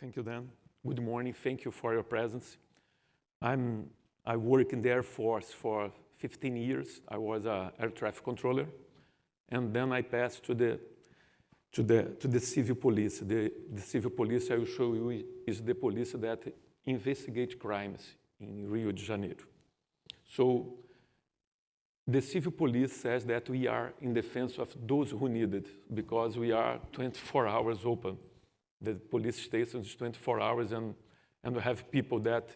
Thank you, Dan. Good morning. Thank you for your presence. I work in the Air Force for 15 years. I was an air traffic controller, and then I passed to the civil police. The civil police, I will show you, is the police that investigate crimes in Rio de Janeiro. So the civil police says that we are in defense of those who need it because we are 24 hours open. The police station is 24 hours, and we have people that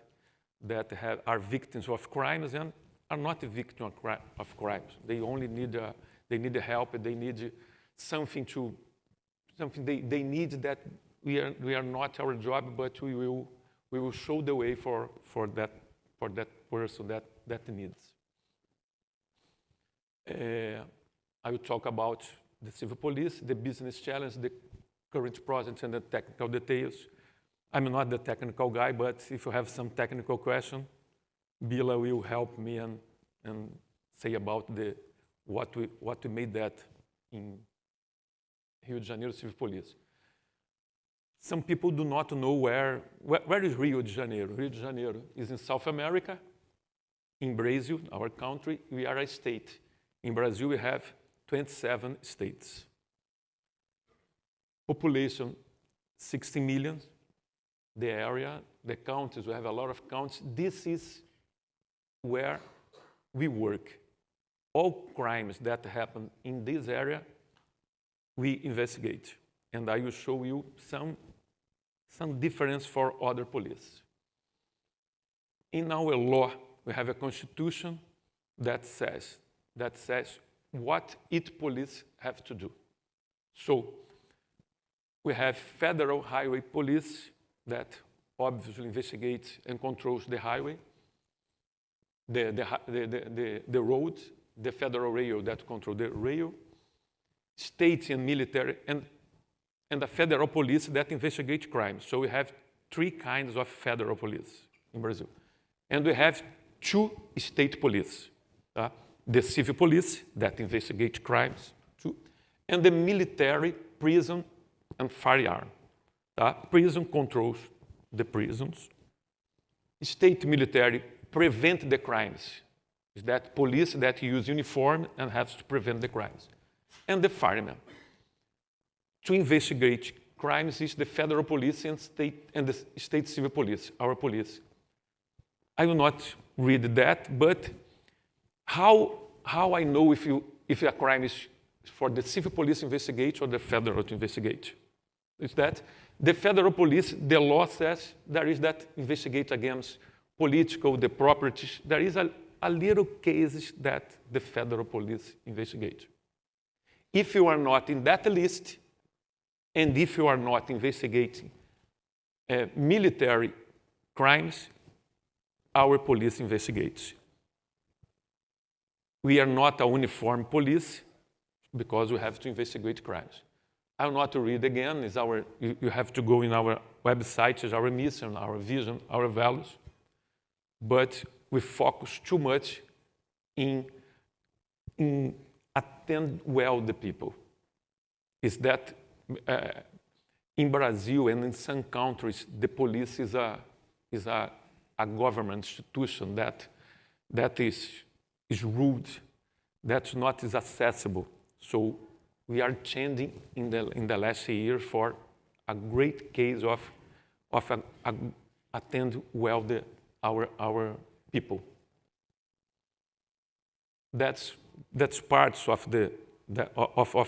are victims of crimes and are not a victim of crimes. They only need they need help. They need something. They need that we are not our job, but we will show the way for that person that needs. I will talk about the civil police, the business challenge, the current projects, and the technical details. I'm not the technical guy, but if you have some technical question, Bila will help me and say about what we made that in Rio de Janeiro Civil Police. Some people do not know where is Rio de Janeiro. Rio de Janeiro is in South America, in Brazil, our country. We are a state. In Brazil, we have 27 states. Population, 60 million. The area, the counties, we have a lot of counties. This is where we work. All crimes that happen in this area, we investigate. And I will show you some difference for other police. In our law, we have a constitution that says what each police have to do. So we have federal highway police that obviously investigates and controls the highway, the road, the federal rail that control the rail, state and military, and the federal police that investigate crimes. So we have three kinds of federal police in Brazil. And we have two state police. The civil police that investigate crimes, and the military, prison, and firearm. Prison controls the prisons. State military prevent the crimes. Is that police that use uniform and has to prevent the crimes. And the firemen. To investigate crimes is the federal police and the state civil police, our police. I will not read that, but how I know if a crime is for the civil police to investigate or the federal to investigate? Is that the federal police, the law says there is that investigate against political, the properties. There is a little cases that the federal police investigate. If you are not in that list, and if you are not investigating military crimes, our police investigates. We are not a uniform police because we have to investigate crimes. I will not read again. You have to go in our website. It's our mission, our vision, our values. But we focus too much in attend well the people. Is that in Brazil and in some countries, the police is a government institution that is ruled, that's not as accessible. So we are changing in the last year for a great case of attend well our people. That's parts of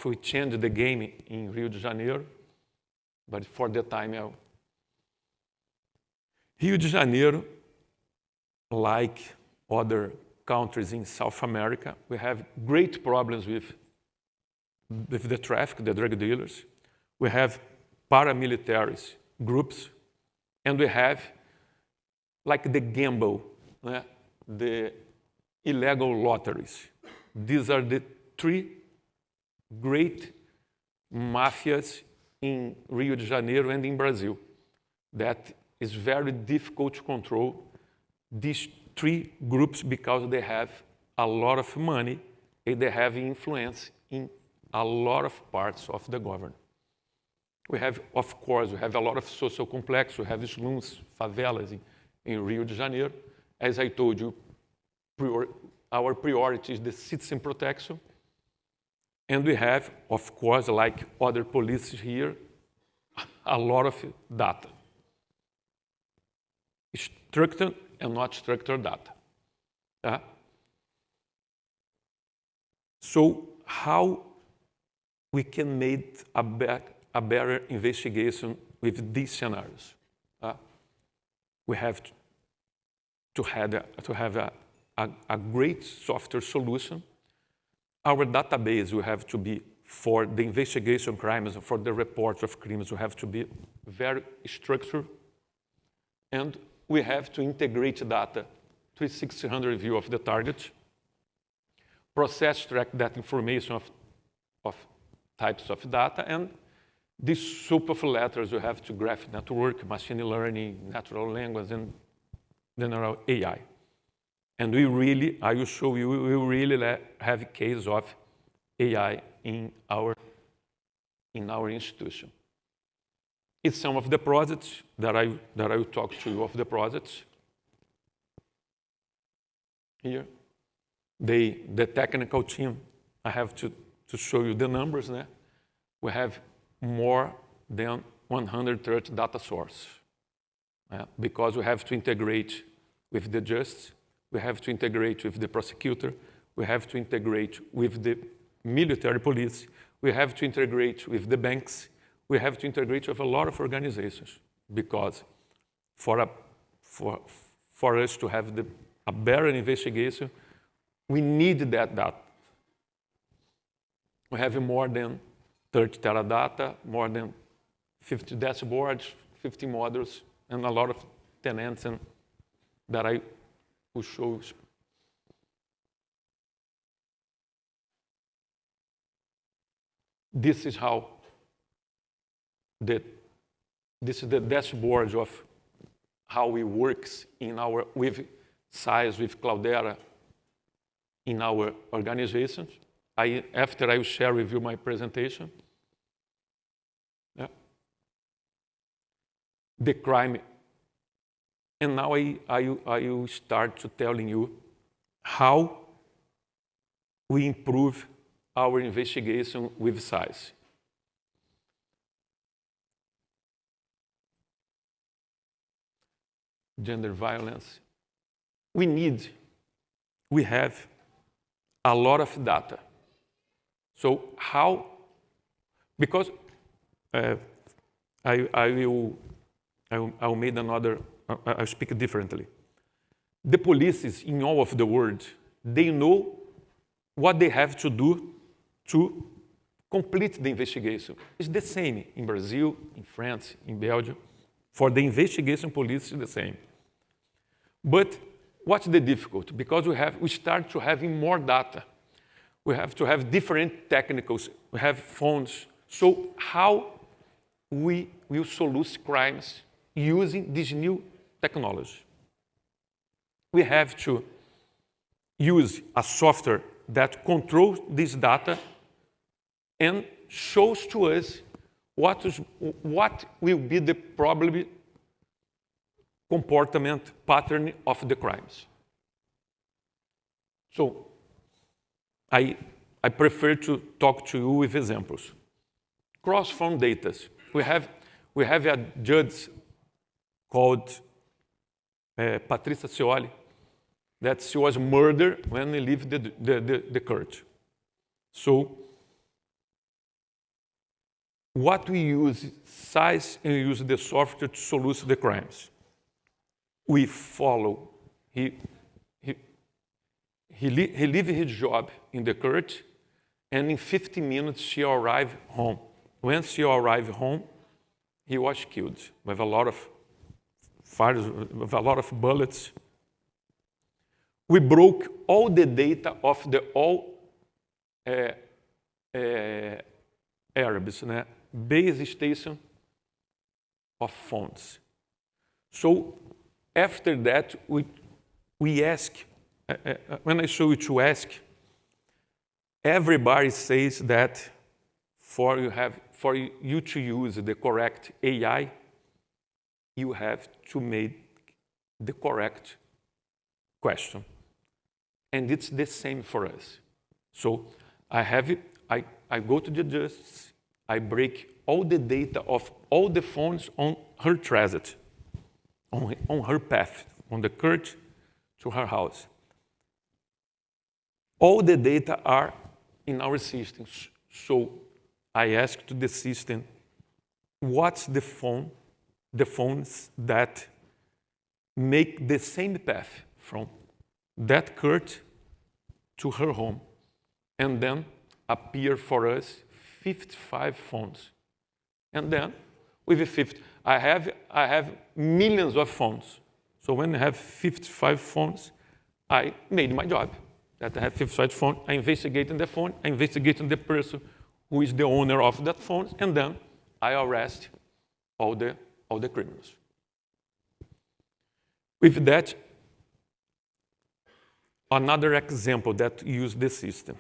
we change the game in Rio de Janeiro, but for the time Rio de Janeiro, like other countries in South America, we have great problems with the traffic, the drug dealers. We have paramilitaries groups, and we have like the gamble, the illegal lotteries. These are the three great mafias in Rio de Janeiro and in Brazil that is very difficult to control. These three groups because they have a lot of money and they have influence in a lot of parts of the government. We have, of course, we have a lot of social complex. We have slums, favelas in Rio de Janeiro. As I told you, our priority is the citizen protection. And we have, of course, like other policies here, a lot of data. Structured and not structured data. So how we can make a better investigation with these scenarios? We have to have a great software solution. Our database will have to be, for the investigation crimes, for the reports of crimes, will have to be very structured. And we have to integrate data, 360 view of the target, process track that information of types of data, and this soup of letters we have to graph network, machine learning, natural language, and general AI. And we really, I will show you, we really have a case of AI in our institution. It's some of the projects that I will talk to you of the projects. Here, the technical team, I have to show you the numbers. We have more than 130 data sources because we have to integrate with the justice, we have to integrate with the prosecutor, we have to integrate with the military police, we have to integrate with the banks, we have to integrate with a lot of organizations because for us to have a better investigation, we need that data. We have more than 30 teradata, more than 50 dashboards, 50 models, and a lot of tenants that I will show you. This is how this is the dashboard of how we work with SAIS, with Cloudera in our organizations. After I will share with you my presentation. The crime. And now I will start to telling you how we improve our investigation with SAIS. Gender violence. We have a lot of data. So how, because I'll make another, I'll speak differently. The police in all of the world, they know what they have to do to complete the investigation. It's the same in Brazil, in France, in Belgium. For the investigation police, it's the same. But what's the difficulty? Because we start to having more data. We have to have different technicals. We have phones. So how we will solve crimes using this new technology? We have to use a software that controls this data and shows to us what will be the probable comportment pattern of the crimes. So I prefer to talk to you with examples. Cross-phone data. We have a judge called Patrícia Cioli, that she was murdered when he left the court. So what we use SAIS and use the software to solve the crimes. We follow. He leave his job in the court, and in 15 minutes she arrived home. When she arrived home, he was killed with a lot of fires, with a lot of bullets. We broke all the data of all Arabs, base station of phones. So after that, we ask, when I show you to ask, everybody says that you have for you to use the correct AI, you have to make the correct question. And it's the same for us. So I go to the justice, I break all the data of all the phones on her transit, on her path, on the court to her house. All the data are in our systems. So I ask to the system, what's the phones that make the same path from that court to her home, and then appear for us 55 phones. And then with the 50, I have millions of phones. So when I have 55 phones, I made my job. That I have 55 phones, I investigate in the phone, I investigate in the person who is the owner of that phone, and then I arrest all the criminals. With that, another example that use the system.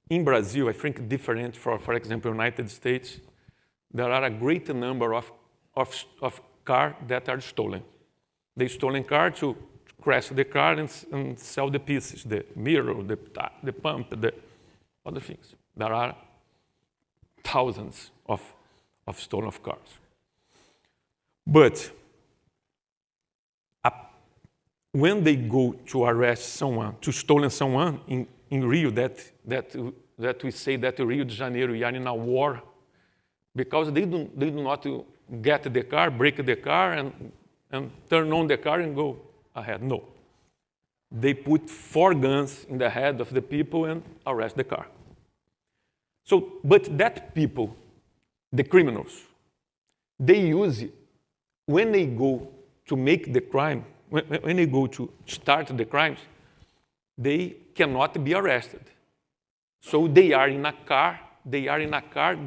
In Brazil, I think different for example, United States, there are a great number of cars that are stolen. They stolen car to crash the car and sell the pieces, the mirror, the pump, the other things. There are thousands of stolen cars. But when they go to arrest someone, to stolen someone in Rio, that we say that Rio de Janeiro, we are in a war, because they do not get the car, break the car, and turn on the car and go ahead. No. They put 4 guns in the head of the people and arrest the car. So, but that people, the criminals, they use it when they go to make the crime, when they go to start the crimes, they cannot be arrested. So they are in a car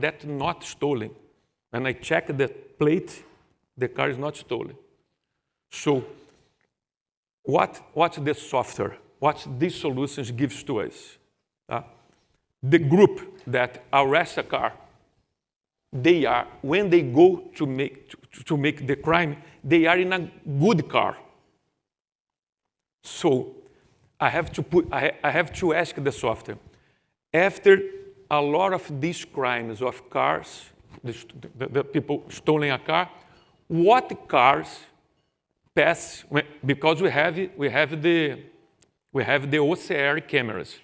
that's not stolen. When I check the plate, the car is not stolen. So what the software, what these solutions gives to us? The group that arrests a car, they are, when they go to make the crime, they are in a good car. So I have to ask the software, after a lot of these crimes of cars, the people stolen a car, what cars pass, because we have the OCR cameras,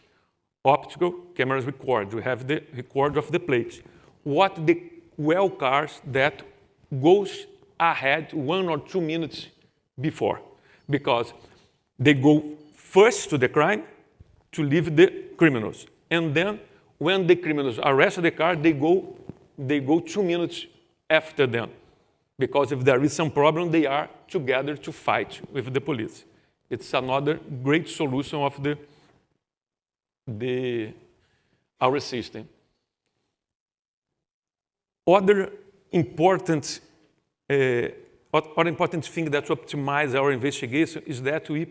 optical cameras record, we have the record of the plates. What the well cars that goes ahead 1 or 2 minutes before, because they go first to the crime to leave the criminals. And then when the criminals arrest the car, they go 2 minutes after them. Because if there is some problem, they are together to fight with the police. It's another great solution of our system. Other important thing that optimize our investigation is that we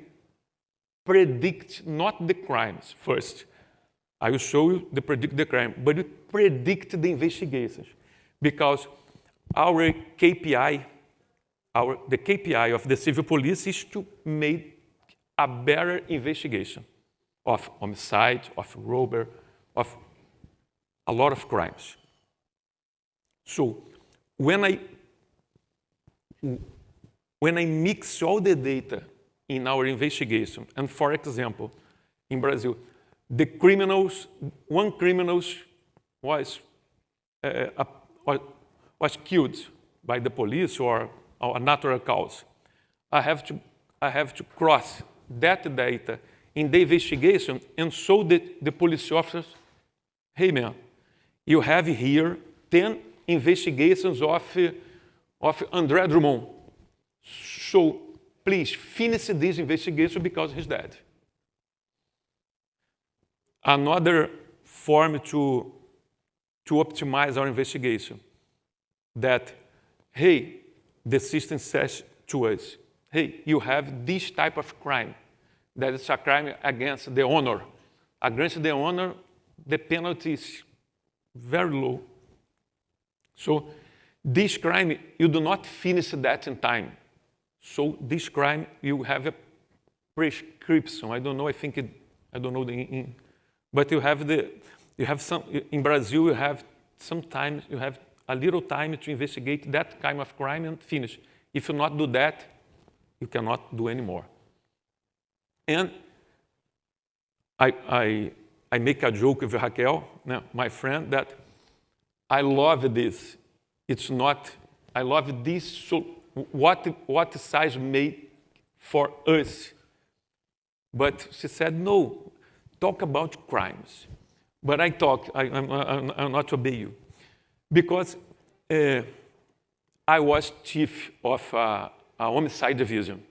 predict not the crimes first. I will show you the predict the crime, but we predict the investigations, because our KPI, the KPI of the civil police is to make a better investigation of homicide, of robbery, of a lot of crimes. So when I mix all the data in our investigation, and for example, in Brazil, one criminal was killed by the police or a natural cause. I have to cross that data in the investigation and show the police officers, hey man, you have here 10 investigations of André Drummond. So please finish this investigation because he's dead. Another form to optimize our investigation, that, hey, the system says to us, hey, you have this type of crime. That is a crime against the honor. Against the honor, the penalty is very low. So this crime, you do not finish that in time. So this crime, you have a prescription. I don't know, I don't know but you have some, in Brazil, you have sometimes, you have a little time to investigate that kind of crime and finish. If you not do that, you cannot do anymore. And I make a joke with Raquel, my friend, that I love this. It's not, I love this, so what science made for us. But she said, no, talk about crimes. But I'm not obey you. Because I was chief of a homicide division.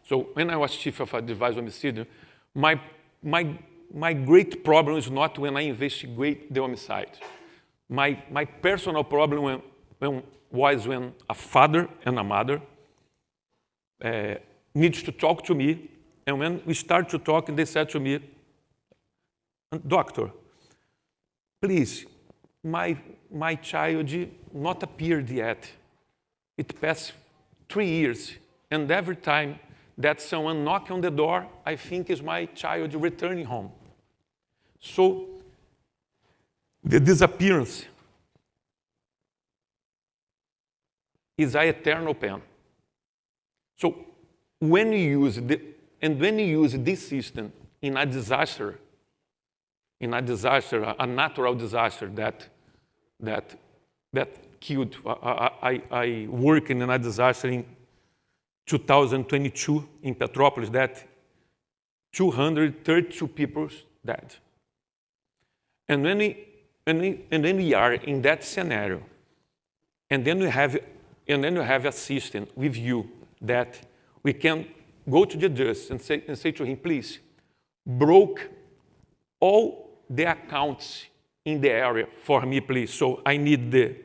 So when I was chief of a device homicide, my great problem is not when I investigate the homicide. My personal problem was when a father and a mother needs to talk to me, and when we start to talk, they said to me, doctor, please, my child not appeared yet. It passed 3 years, and every time that someone knocks on the door, I think is my child returning home. So the disappearance is an eternal pain. So when you use this system in a disaster, a natural disaster that killed, I worked in a disaster in 2022 in Petrópolis that 232 people died. And when we are in that scenario, and then we have a system with you that we can go to the judge and say to him, please, broke all the accounts in the area for me, please. So I need the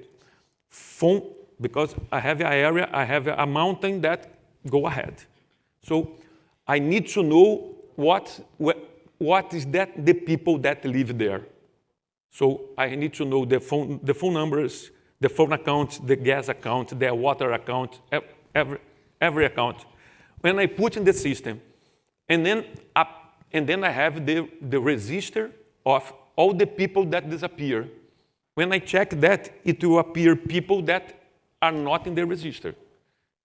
phone, because I have an area, I have a mountain that go ahead. So I need to know what is that the people that live there. So I need to know the phone numbers, the phone account, the gas account, the water account, every account. When I put in the system, and then I have the register of all the people that disappear. When I check that, it will appear people that are not in the register.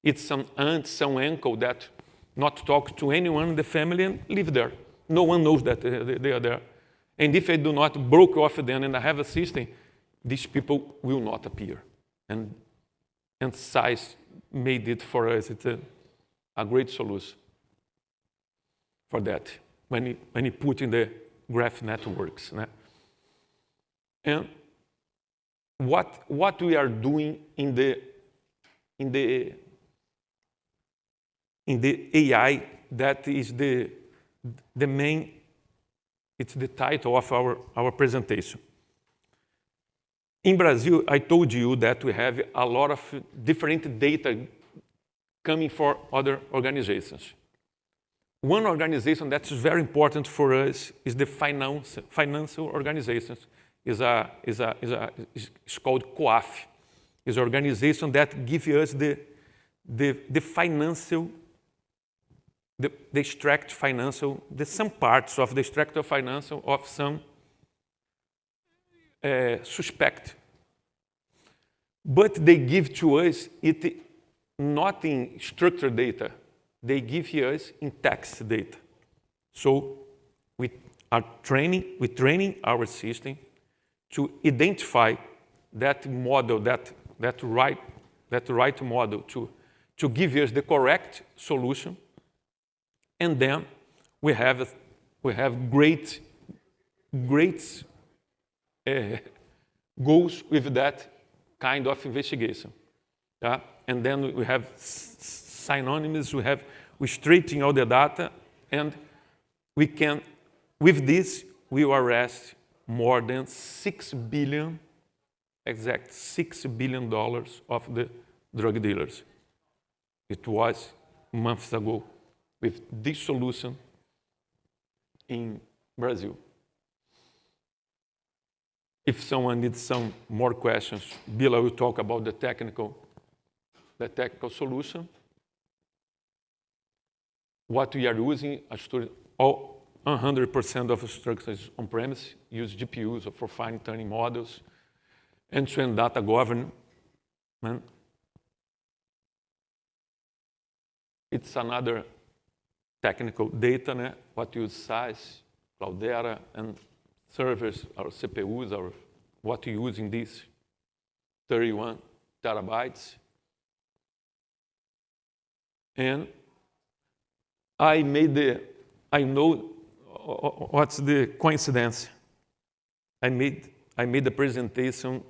It's some aunt, some uncle that not talk to anyone in the family and live there. No one knows that they are there. And if I do not broke off them and I have a system, these people will not appear. And SAIS made it for us. It's a great solution for that when you put in the graph networks. And what we are doing in the AI, that is the main, it's the title of our presentation. In Brazil, I told you that we have a lot of different data coming for other organizations. One organization that is very important for us is the financial organizations. It's called COAF. It's an organization that gives us the financial, the extract financial, some parts of the extract of financial of some suspect. But they give to us it not in structured data. They give us in text data. So we are training our system to identify that model, that right model to give us the correct solution. And then we have great goals with that kind of investigation. And then we have synonyms, we straighten all the data, and we can, with this, we will arrest more than $6 billion of the drug dealers. It was months ago with this solution in Brazil. If someone needs some more questions, Bila will talk about the technical solution. What we are using, all 100% of structures on-premise use GPUs for fine-tuning models, end-to-end data governance. It's another technical data, né? What use size, Cloudera, and servers, our CPUs, or what you use in these 31 terabytes. And I know what's the coincidence. I made a presentation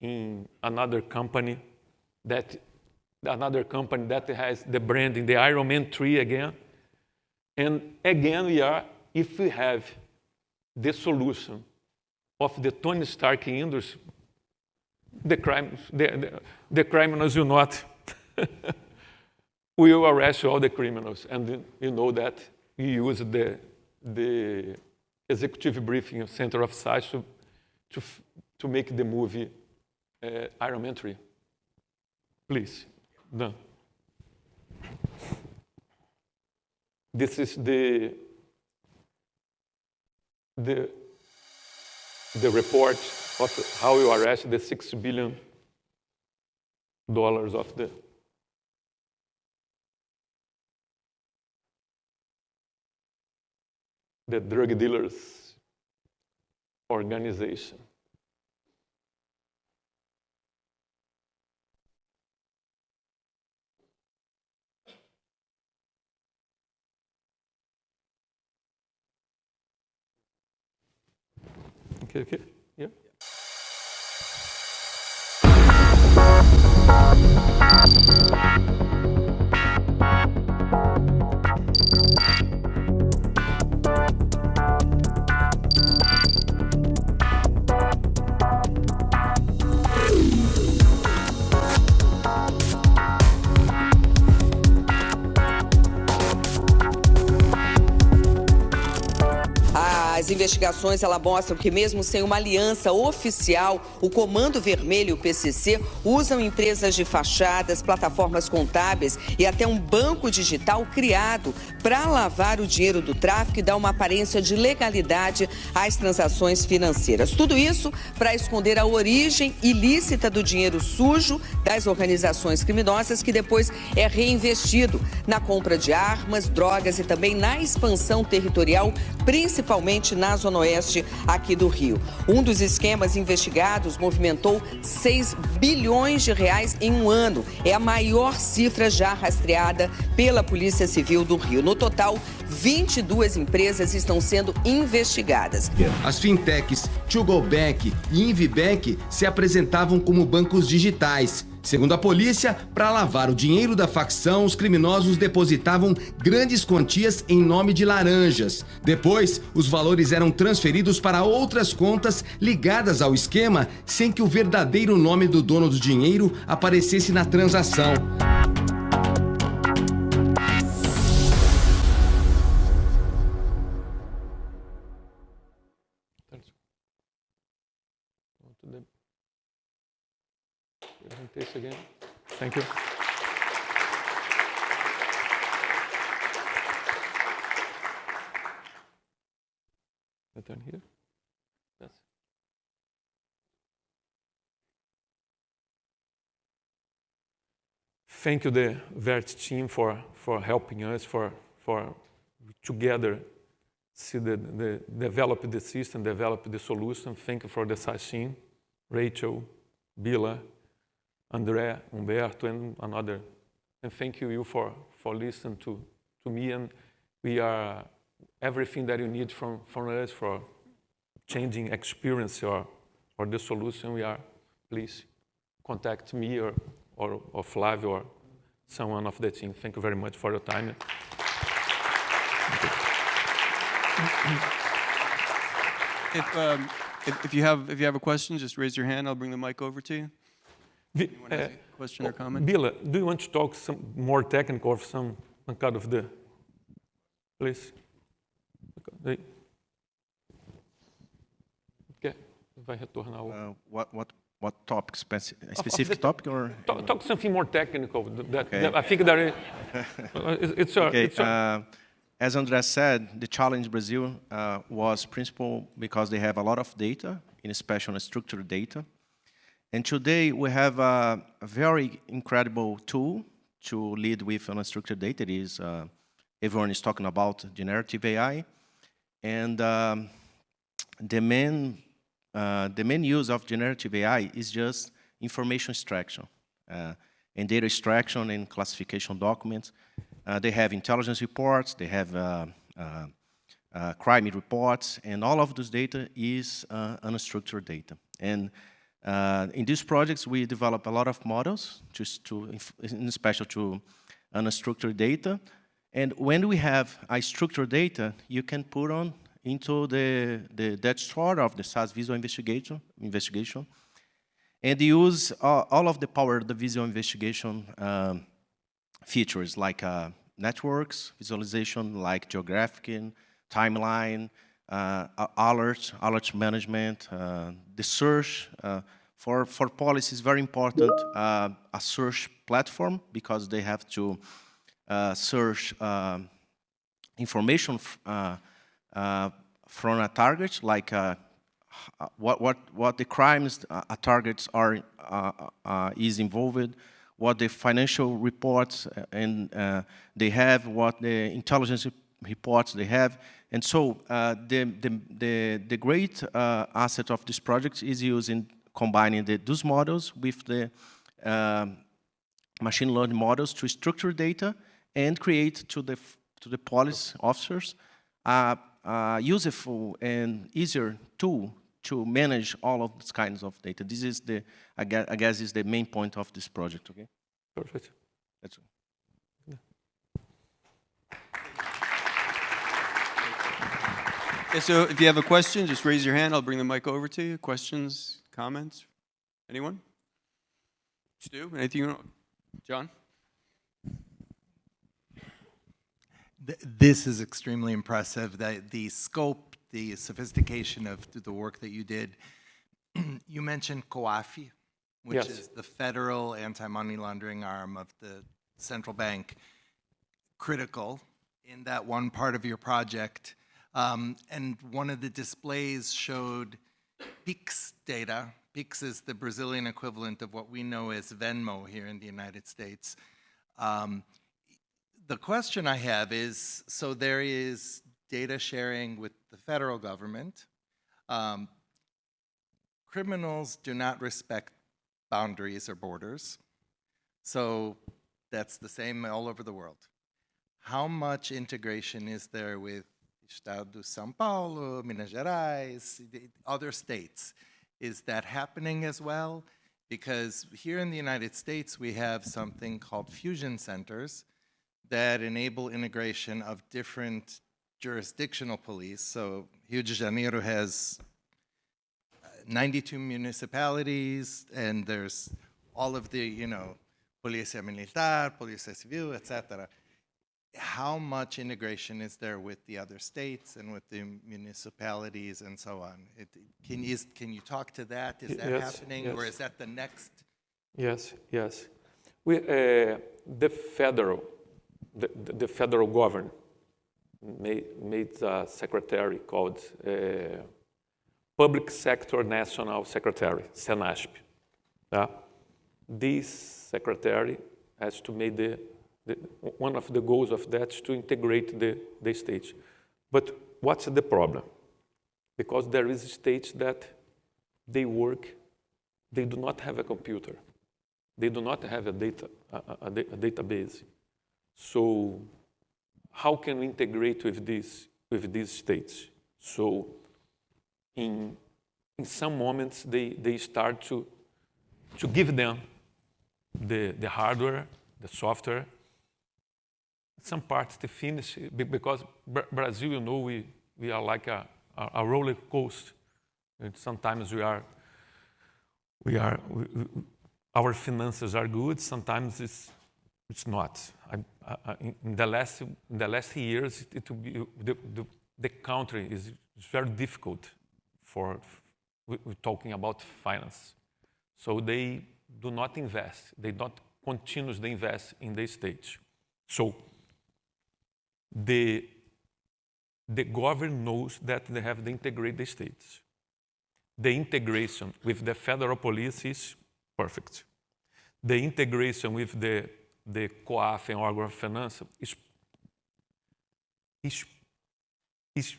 in another company that has the branding, the Ironman 3 again. And again, if we have the solution of the Tony Stark industry, the criminals will not will arrest all the criminals. And you know that we use the executive briefing center of size to make the movie Iron Man 3. Please, done. This is the report of how you arrest the $6 billion of the drug dealers organization. Okay, yeah. As investigações mostram que mesmo sem uma aliança oficial, o Comando Vermelho e o PCC usam empresas de fachadas, plataformas contábeis e até um banco digital criado para lavar o dinheiro do tráfico e dar uma aparência de legalidade às transações financeiras. Tudo isso para esconder a origem ilícita do dinheiro sujo das organizações criminosas, que depois é reinvestido na compra de armas, drogas e também na expansão territorial, principalmente na Zona Oeste aqui do Rio. Um dos esquemas investigados movimentou 6 bilhões de reais em um ano. É a maior cifra já rastreada pela Polícia Civil do Rio. No total, 22 empresas estão sendo investigadas. As fintechs ToGoBank e Invibank se apresentavam como bancos digitais. Segundo a polícia, para lavar o dinheiro da facção, os criminosos depositavam grandes quantias em nome de laranjas. Depois, os valores eram transferidos para outras contas ligadas ao esquema, sem que o verdadeiro nome do dono do dinheiro aparecesse na transação. This again. Thank you. I turn here. Yes. Thank you, the Vert team, for helping us, for together see develop the system, develop the solution. Thank you for the SAIS team, Rachel, Bila, André, Humberto, and another. And thank you for listening to me. And we are everything that you need from us for changing experience or the solution. We are. Please contact me or Flavio or someone of the team. Thank you very much for your time. If you have a question, just raise your hand. I'll bring the mic over to you. Anyone has a question or comment? Bila, do you want to talk some more technical or some kind of the, please? Okay. vai retornar o... What topic? Specific topic or? Talk something more technical. Okay. I think that it's Okay. As André said, the challenge in Brazil was principal because they have a lot of data, in especially unstructured data. And today we have a very incredible tool to lead with unstructured data. It is, everyone is talking about generative AI. And the main use of generative AI is just information extraction and data extraction and classification documents. They have intelligence reports, they have crime reports, and all of this data is unstructured data. And in these projects, we develop a lot of models, in special to unstructured data. And when we have a structured data, you can put on into the dashboard of the SAS visual investigation, and use all of the power of the visual investigation features like networks, visualization, like geographic, timeline, alert management, the search. For policy is very important, a search platform, because they have to search information from a target, like what the crimes a target is involved, what the financial reports and they have, what the intelligence reports they have, and so the great asset of this project is using combining those models with the machine learning models to structure data and create to the police officers useful and easier tool to manage all of these kinds of data. This is I guess is the main point of this project. Okay. Perfect. That's all. Okay, so if you have a question, just raise your hand. I'll bring the mic over to you. Questions, comments? Anyone? Stu, anything you want? John? This is extremely impressive. The scope, the sophistication of the work that you did. You mentioned COAF, which Yes. is the federal anti-money laundering arm of the central bank. Critical in that one part of your project. And one of the displays showed PIX data. PIX is the Brazilian equivalent of what we know as Venmo here in the United States. The question I have is, so there is data sharing with the federal government. Criminals do not respect boundaries or borders. So that's the same all over the world. How much integration is there with Estado de São Paulo, Minas Gerais, the other states? Is that happening as well? Because here in the United States, we have something called fusion centers that enable integration of different jurisdictional police. So Rio de Janeiro has 92 municipalities, and there's all of the, Polícia Militar, Polícia Civil, etc. How much integration is there with the other states and with the municipalities and so on? Can you talk to that? Is that Yes, happening, yes. or is that the next? Yes. The federal government made a secretary called Public Sector National Secretary, SENASP. This secretary has to make one of the goals of that is to integrate the states. But what's the problem? Because there is states that they do not have a computer. They do not have a database. So how can we integrate with these states? So in some moments, they start to give them the hardware, the software, some parts to finish, because Brazil, we are like a roller coaster. And sometimes our finances are good, sometimes it's not. In the last years, it will be the country is very difficult for we're talking about finance. So they do not invest. They don't continuously invest in the state. So the government knows that they have to integrate the states. The integration with the federal police is perfect. The integration with the COAF and órgão de finanças is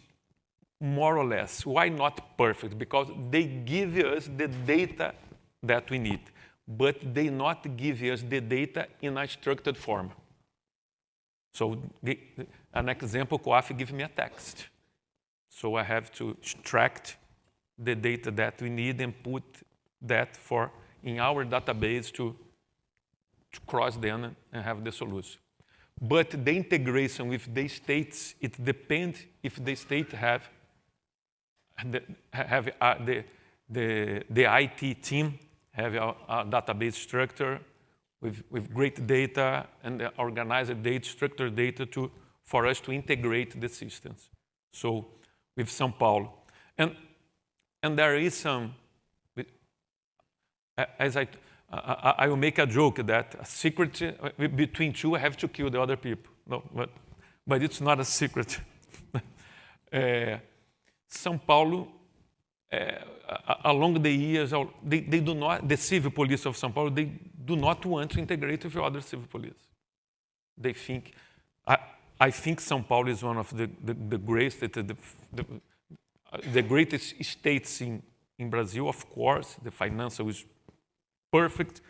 more or less. Why not perfect? Because they give us the data that we need, but they not give us the data in a structured form. So an example, COAF gives me a text. So I have to extract the data that we need and put that in our database to cross them and have the solution. But the integration with the states, it depends if the state have the IT team have a database structure with great data and organized data, structured data for us to integrate the systems. So with São Paulo. And there is some, as I will make a joke that a secret between two, I have to kill the other people. No, but it's not a secret. São Paulo, along the years, they do not, the civil police of São Paulo, they do not want to integrate with other civil police. They think, I think São Paulo is one of the greatest, the greatest states in Brazil, of course. The financial is perfect,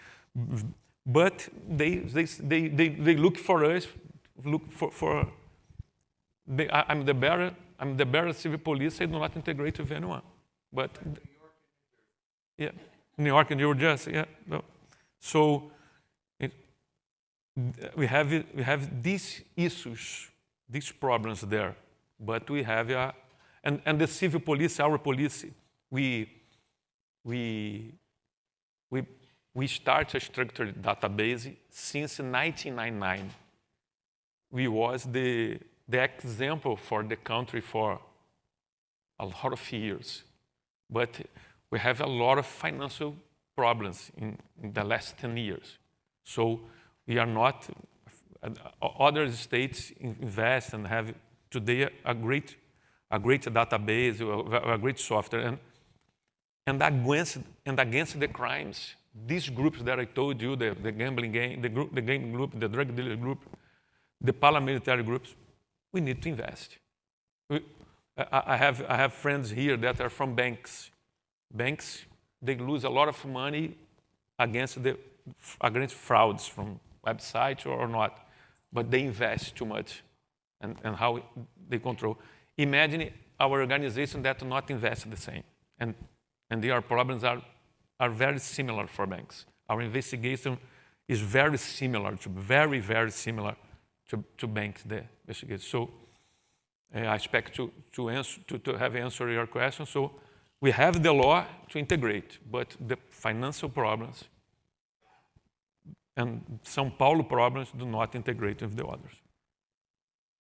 but they look for us, I'm the better civil police. I do not integrate with anyone. But yeah, New York and New Jersey, yeah. No. So we have these issues, these problems there, but we have and the civil police, our police, we start a structured database since 1999. We was the example for the country for a lot of years. But we have a lot of financial problems in the last 10 years. So we are not, other states invest and have today a great database, a great software. And against the crimes, these groups that I told you, the gambling gang, the gaming group, the drug dealer group, the paramilitary groups, we need to invest. I have friends here that are from banks. Banks, they lose a lot of money against frauds from websites or not, but they invest too much and how they control. Imagine our organization that do not invest the same. And their problems are very similar for banks. Our investigation is very similar, very, very similar to banks, the investigation. So I expect to have answered your question. So we have the law to integrate, but the financial problems and São Paulo problems do not integrate with the others.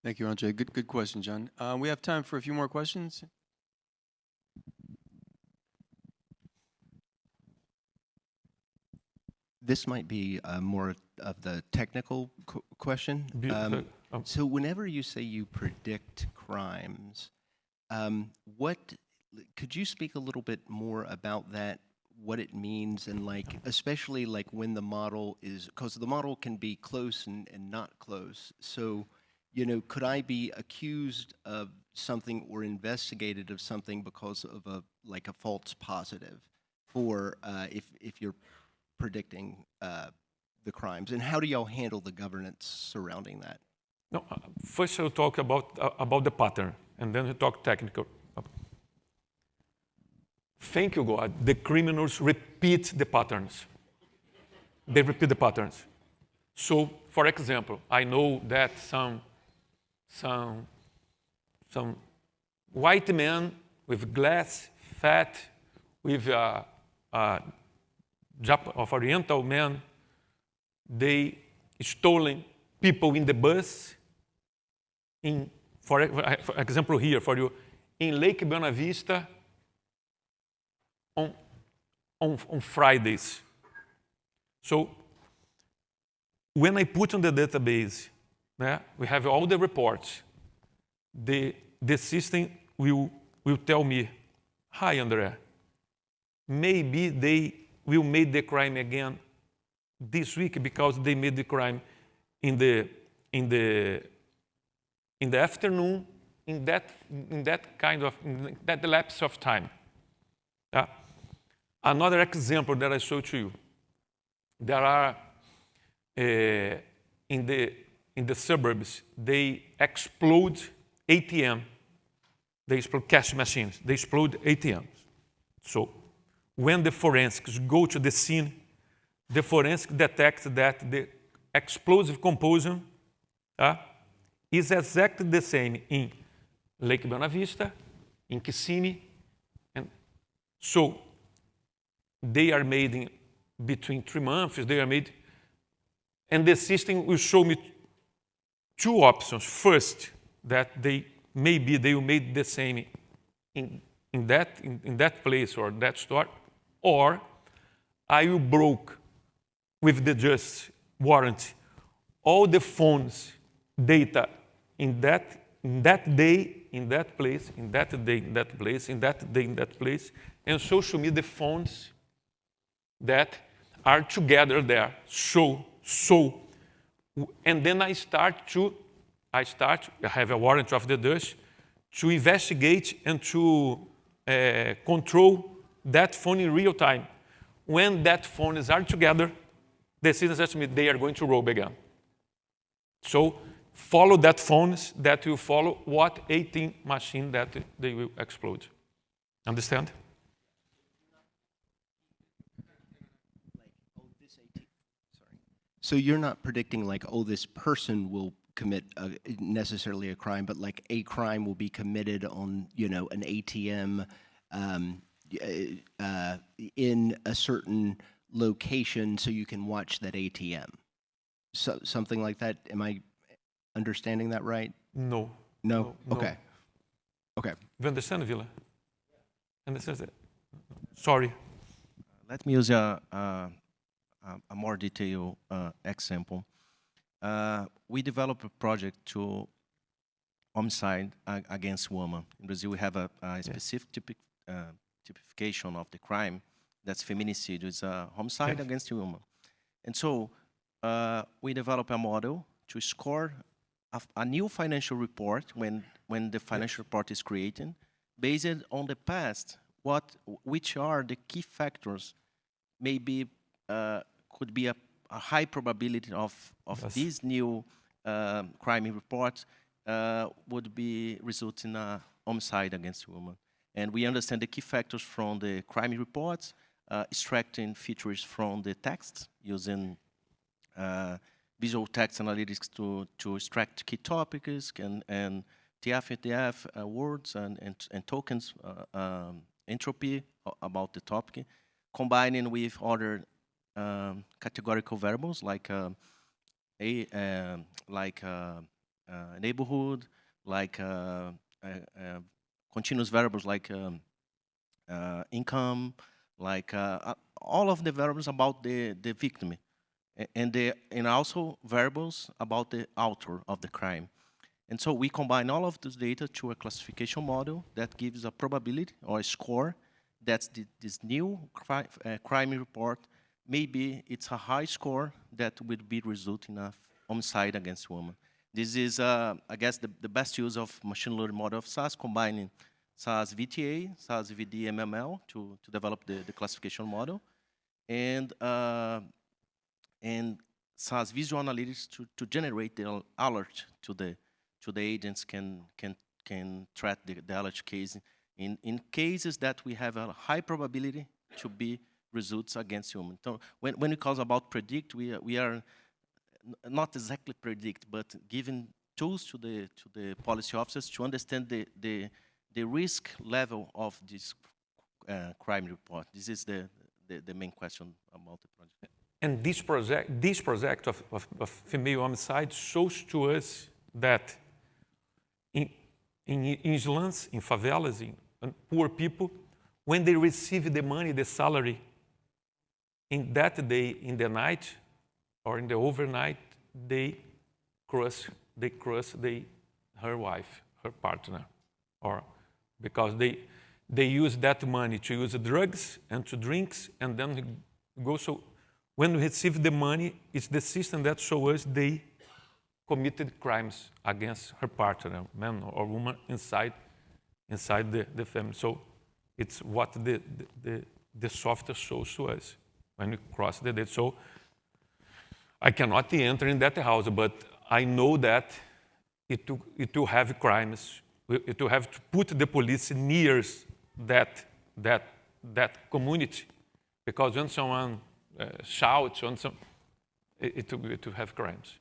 Thank you, Andre. Good question, John. We have time for a few more questions. This might be more of the technical question. So whenever you say you predict crimes, could you speak a little bit more about that, what it means, and especially when the model is, because the model can be close and not close. So, could I be accused of something or investigated of something because of a false positive for if you're predicting the crimes? And how do y'all handle the governance surrounding that? No, first I'll talk about the pattern, and then we'll talk technical. Thank you, God. The criminals repeat the patterns. They repeat the patterns. So, for example, I know that some white men with glass, fat, with of Oriental men, they stolen people in the bus. For example, here for you, in Lake Buena Vista, on Fridays. So when I put on the database, we have all the reports. The system will tell me, hi, André, maybe they will make the crime again this week because they made the crime in the afternoon, in that lapse of time. Another example that I show to you, there are in the suburbs, they explode ATM. They explode cash machines. They explode ATMs. So when the forensics go to the scene, the forensic detects that the explosive composition is exactly the same in Lake Buena Vista, in Kissimmee, and so they are made in between 3 months. They are made, and the system will show me two options. First, that maybe they will make the same in that place or that store, or I will broke with the just warrant all the phones data in that day, in that place, in that day, in that place, in that day, in that place, and so show me the phones that are together there. And then I have a warrant of the Dutch to investigate and to control that phone in real time. When that phones are together, the system says to me, they are going to rob again. So follow that phones that will follow what 18 machine that they will explode. Understand? So you're not predicting like, oh, this person will commit necessarily a crime, but like a crime will be committed on, an ATM in a certain location so you can watch that ATM. So, something like that. Am I understanding that right? No. No? Okay. Okay. You understand, Villa? Understand that? Sorry. Let me use a more detailed example. We developed a project to homicide against women. In Brazil, we have a specific typification of the crime that's feminicide. It's a homicide against a woman. And so we developed a model to score a new financial report when the financial report is created, based on the past, which are the key factors maybe could be a high probability of these new crime reports would be result in a homicide against a woman. And we understand the key factors from the crime reports, extracting features from the text using visual text analytics to extract key topics and TF-ATF words and tokens, entropy about the topic, combining with other categorical variables like neighborhood, like continuous variables like income, like all of the variables about the victim, and also variables about the author of the crime. And so we combine all of this data to a classification model that gives a probability or a score that's this new crime report. Maybe it's a high score that would be result in a homicide against women. This is, I guess, the best use of machine learning model of SAS, combining SAS VTA, SAS VD MML to develop the classification model, and SAS visual analytics to generate the alert to the agents can track the alert case in cases that we have a high probability to be results against human. So when we talk about predict, we are not exactly predict, but giving tools to the policy officers to understand the risk level of this crime report. This is the main question about the project. And this project of female homicide shows to us that in islands, in favelas, in poor people, when they receive the money, the salary, in that day, in the night, or in the overnight, they crush her wife, her partner, or because they use that money to use drugs and to drinks, and then go. So when we receive the money, it's the system that shows us they committed crimes against her partner, man or woman, inside the family. So it's what the software shows to us when we cross the date. So I cannot enter in that house, but I know that it will have crimes. It will have to put the police near that community, because when someone shouts, it will have crimes.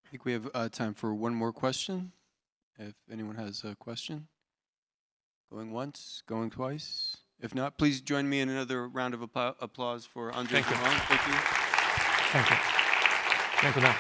I think we have time for one more question, if anyone has a question. Going once, going twice. If not, please join me in another round of applause for Andre Thank you. Gimon. Thank you. Thank you. Thank you, Dan.